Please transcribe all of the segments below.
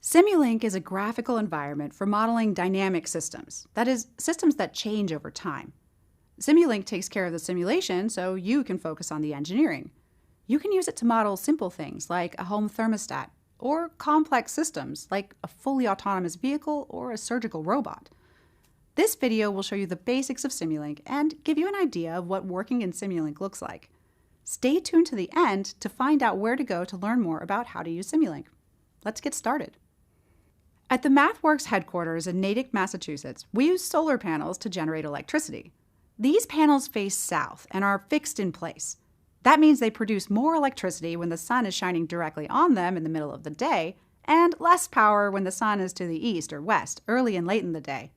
Simulink is a graphical environment for modeling dynamic systems, that is, systems that change over time. Simulink takes care of the simulation so you can focus on the engineering. You can use it to model simple things like a home thermostat, or complex systems like a fully autonomous vehicle or a surgical robot. This video will show you the basics of Simulink and give you an idea of what working in Simulink looks like. Stay tuned to the end to find out where to go to learn more about how to use Simulink. Let's get started. At the MathWorks headquarters in Natick, Massachusetts, we use solar panels to generate electricity. These panels face south and are fixed in place. That means they produce more electricity when the sun is shining directly on them in the middle of the day, and less power when the sun is to the east or west, early and late in the day.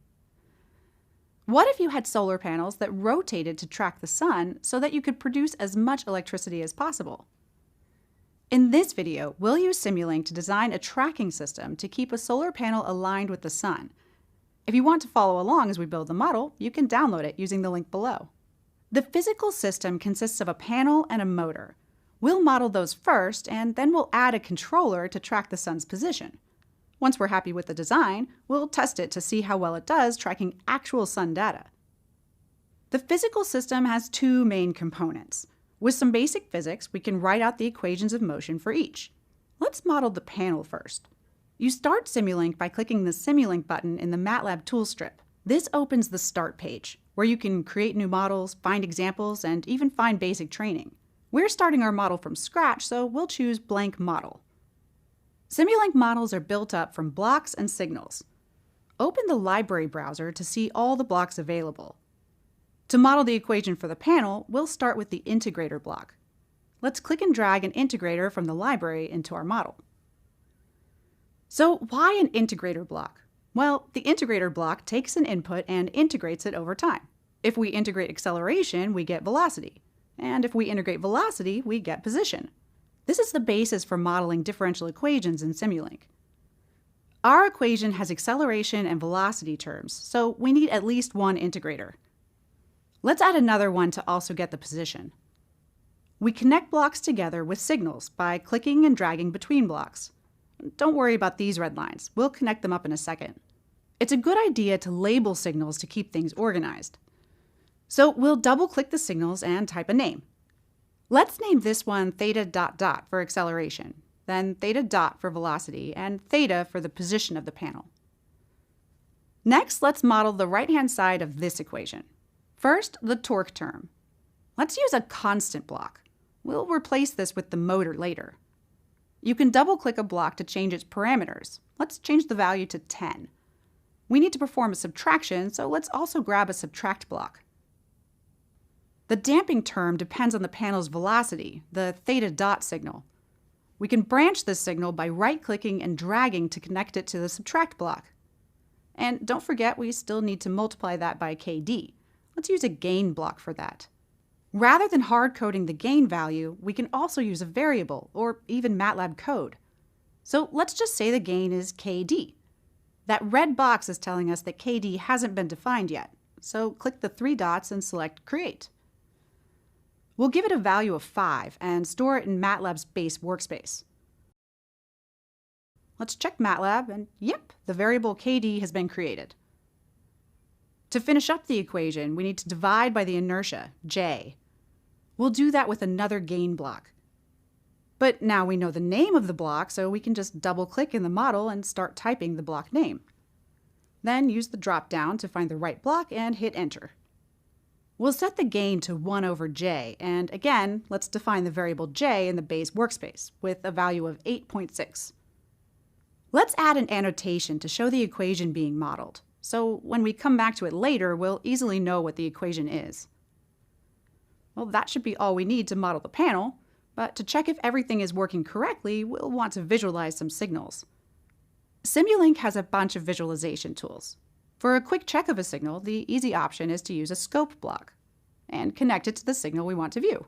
What if you had solar panels that rotated to track the sun so that you could produce as much electricity as possible? In this video, we'll use Simulink to design a tracking system to keep a solar panel aligned with the sun. If you want to follow along as we build the model, you can download it using the link below. The physical system consists of a panel and a motor. We'll model those first, and then we'll add a controller to track the sun's position. Once we're happy with the design, we'll test it to see how well it does tracking actual sun data. The physical system has two main components. With some basic physics, we can write out the equations of motion for each. Let's model the panel first. You start Simulink by clicking the Simulink button in the MATLAB tool strip. This opens the Start page, where you can create new models, find examples, and even find basic training. We're starting our model from scratch, so we'll choose Blank Model. Simulink models are built up from blocks and signals. Open the library browser to see all the blocks available. To model the equation for the panel, we'll start with the integrator block. Let's click and drag an integrator from the library into our model. So why an integrator block? Well, the integrator block takes an input and integrates it over time. If we integrate acceleration, we get velocity. And if we integrate velocity, we get position. This is the basis for modeling differential equations in Simulink. Our equation has acceleration and velocity terms, so we need at least one integrator. Let's add another one to also get the position. We connect blocks together with signals by clicking and dragging between blocks. Don't worry about these red lines. We'll connect them up in a second. It's a good idea to label signals to keep things organized. So we'll double-click the signals and type a name. Let's name this one theta ... for acceleration, then theta ... for velocity, and theta for the position of the panel. Next, let's model the right-hand side of this equation. First, the torque term. Let's use a constant block. We'll replace this with the motor later. You can double-click a block to change its parameters. Let's change the value to 10. We need to perform a subtraction, so let's also grab a subtract block. The damping term depends on the panel's velocity, the theta ... signal. We can branch this signal by right-clicking and dragging to connect it to the subtract block. And don't forget, we still need to multiply that by kd. Let's use a gain block for that. Rather than hard-coding the gain value, we can also use a variable, or even MATLAB code. So let's just say the gain is kd. That red box is telling us that kd hasn't been defined yet, so click the three dots and select Create. We'll give it a value of 5 and store it in MATLAB's base workspace. Let's check MATLAB, and yep, the variable kd has been created. To finish up the equation, we need to divide by the inertia, j. We'll do that with another gain block. But now we know the name of the block, so we can just double-click in the model and start typing the block name. Then use the drop-down to find the right block and hit Enter. We'll set the gain to 1 over j, and again, let's define the variable j in the base workspace with a value of 8.6. Let's add an annotation to show the equation being modeled. So when we come back to it later, we'll easily know what the equation is. Well, that should be all we need to model the panel, but to check if everything is working correctly, we'll want to visualize some signals. Simulink has a bunch of visualization tools. For a quick check of a signal, the easy option is to use a scope block and connect it to the signal we want to view.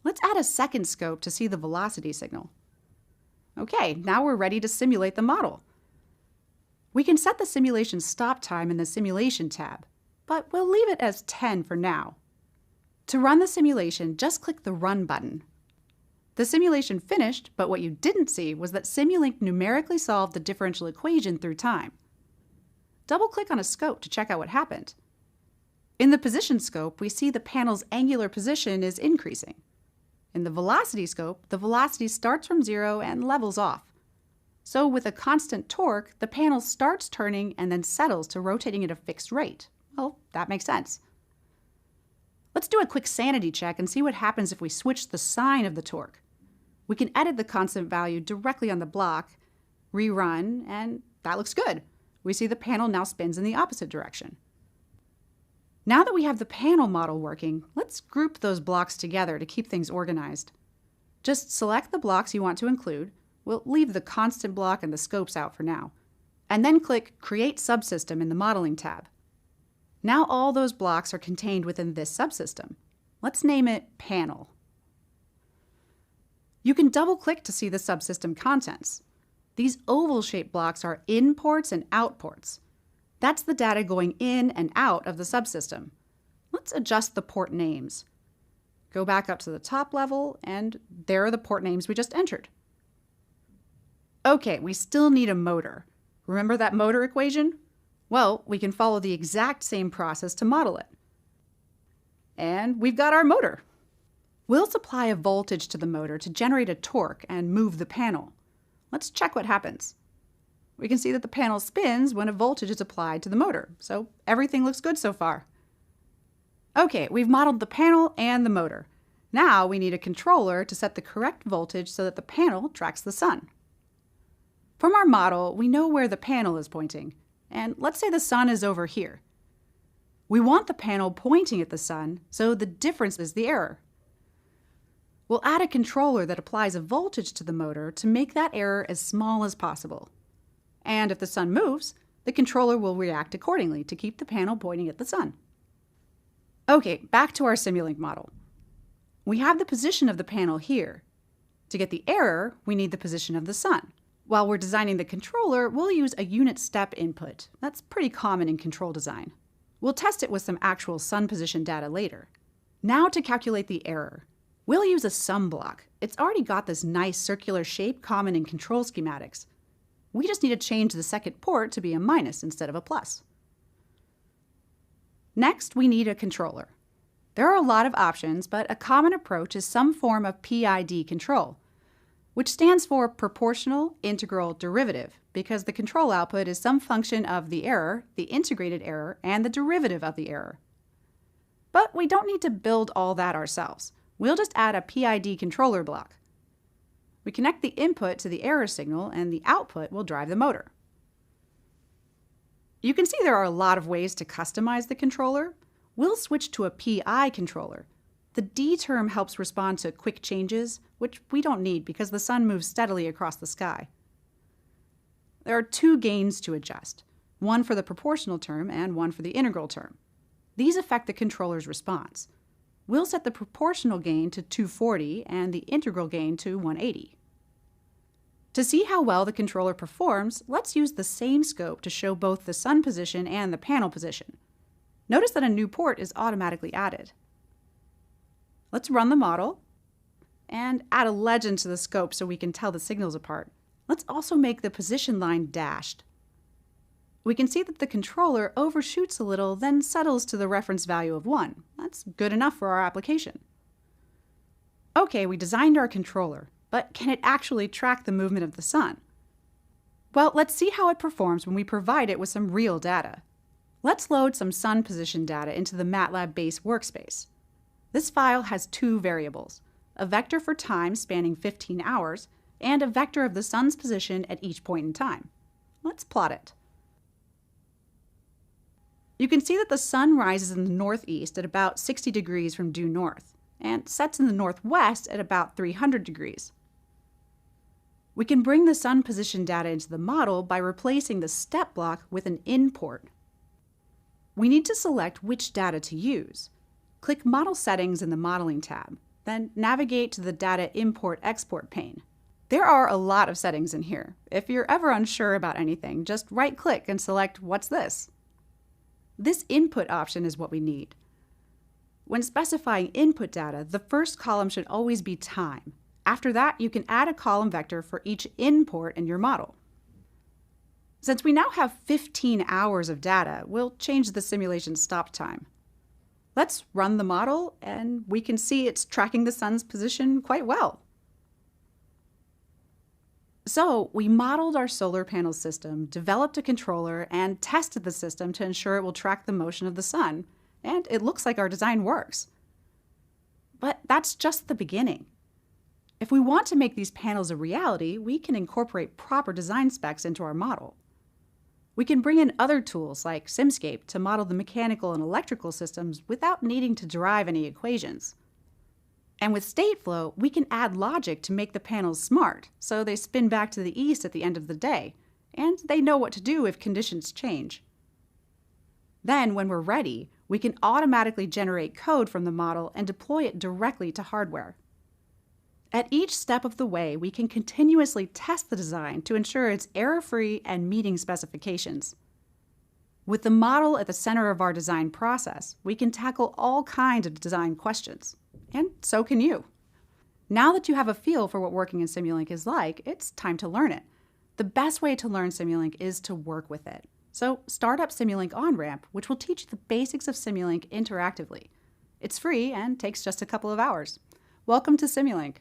Let's add a second scope to see the velocity signal. Okay, now we're ready to simulate the model. We can set the simulation stop time in the Simulation tab, but we'll leave it as 10 for now. To run the simulation, just click the Run button. The simulation finished, but what you didn't see was that Simulink numerically solved the differential equation through time. Double-click on a scope to check out what happened. In the position scope, we see the panel's angular position is increasing. In the velocity scope, the velocity starts from 0 and levels off. So with a constant torque, the panel starts turning and then settles to rotating at a fixed rate. Well, that makes sense. Let's do a quick sanity check and see what happens if we switch the sign of the torque. We can edit the constant value directly on the block, rerun, and that looks good. We see the panel now spins in the opposite direction. Now that we have the panel model working, let's group those blocks together to keep things organized. Just select the blocks you want to include. We'll leave the constant block and the scopes out for now. And then click Create Subsystem in the Modeling tab. Now all those blocks are contained within this subsystem. Let's name it Panel. You can double-click to see the subsystem contents. These oval-shaped blocks are in ports and out ports. That's the data going in and out of the subsystem. Let's adjust the port names. Go back up to the top level, and there are the port names we just entered. Okay, we still need a motor. Remember that motor equation? Well, we can follow the exact same process to model it. And we've got our motor. We'll supply a voltage to the motor to generate a torque and move the panel. Let's check what happens. We can see that the panel spins when a voltage is applied to the motor, so everything looks good so far. Okay, we've modeled the panel and the motor. Now we need a controller to set the correct voltage so that the panel tracks the sun. From our model, we know where the panel is pointing, and let's say the sun is over here. We want the panel pointing at the sun, so the difference is the error. We'll add a controller that applies a voltage to the motor to make that error as small as possible. And if the sun moves, the controller will react accordingly to keep the panel pointing at the sun. Okay, back to our Simulink model. We have the position of the panel here. To get the error, we need the position of the sun. While we're designing the controller, we'll use a unit step input. That's pretty common in control design. We'll test it with some actual sun position data later. Now to calculate the error. We'll use a sum block. It's already got this nice circular shape common in control schematics. We just need to change the second port to be a minus instead of a plus. Next, we need a controller. There are a lot of options, but a common approach is some form of PID control, which stands for proportional integral derivative, because the control output is some function of the error, the integrated error, and the derivative of the error. But we don't need to build all that ourselves. We'll just add a PID controller block. We connect the input to the error signal, and the output will drive the motor. You can see there are a lot of ways to customize the controller. We'll switch to a PI controller. The D term helps respond to quick changes, which we don't need because the sun moves steadily across the sky. There are two gains to adjust, one for the proportional term and one for the integral term. These affect the controller's response. We'll set the proportional gain to 240 and the integral gain to 180. To see how well the controller performs, let's use the same scope to show both the sun position and the panel position. Notice that a new port is automatically added. Let's run the model and add a legend to the scope so we can tell the signals apart. Let's also make the position line dashed. We can see that the controller overshoots a little, then settles to the reference value of 1. That's good enough for our application. Okay, we designed our controller, but can it actually track the movement of the sun? Well, let's see how it performs when we provide it with some real data. Let's load some sun position data into the MATLAB base workspace. This file has two variables, a vector for time spanning 15 hours and a vector of the sun's position at each point in time. Let's plot it. You can see that the sun rises in the northeast at about 60 degrees from due north and sets in the northwest at about 300 degrees. We can bring the sun position data into the model by replacing the step block with an in port. We need to select which data to use. Click Model Settings in the Modeling tab, then navigate to the Data Import-Export pane. There are a lot of settings in here. If you're ever unsure about anything, just right-click and select What's this? This input option is what we need. When specifying input data, the first column should always be time. After that, you can add a column vector for each import in your model. Since we now have 15 hours of data, we'll change the simulation stop time. Let's run the model, and we can see it's tracking the sun's position quite well. So we modeled our solar panel system, developed a controller, and tested the system to ensure it will track the motion of the sun, and it looks like our design works. But that's just the beginning. If we want to make these panels a reality, we can incorporate proper design specs into our model. We can bring in other tools like Simscape to model the mechanical and electrical systems without needing to derive any equations. And with Stateflow, we can add logic to make the panels smart, so they spin back to the east at the end of the day, and they know what to do if conditions change. Then, when we're ready, we can automatically generate code from the model and deploy it directly to hardware. At each step of the way, we can continuously test the design to ensure it's error-free and meeting specifications. With the model at the center of our design process, we can tackle all kinds of design questions. And so can you. Now that you have a feel for what working in Simulink is like, it's time to learn it. The best way to learn Simulink is to work with it. So start up Simulink On-Ramp, which will teach you the basics of Simulink interactively. It's free and takes just a couple of hours. Welcome to Simulink.